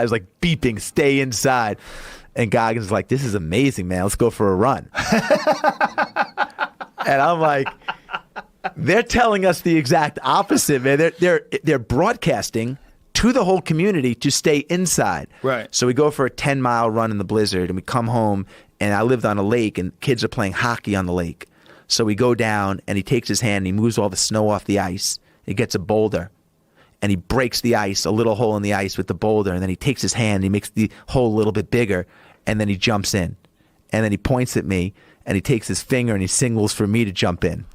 I was like beeping, stay inside. And Goggins like, this is amazing, man. Let's go for a run. And I'm like, they're telling us the exact opposite, man. They're broadcasting to the whole community to stay inside. Right. So we go for a 10-mile run in the blizzard, and we come home, and I lived on a lake, and kids are playing hockey on the lake. So we go down, and he takes his hand, and he moves all the snow off the ice. He gets a boulder, and he breaks the ice, a little hole in the ice with the boulder, and then he takes his hand, and he makes the hole a little bit bigger, and then he jumps in. And then he points at me, and he takes his finger, and he signals for me to jump in.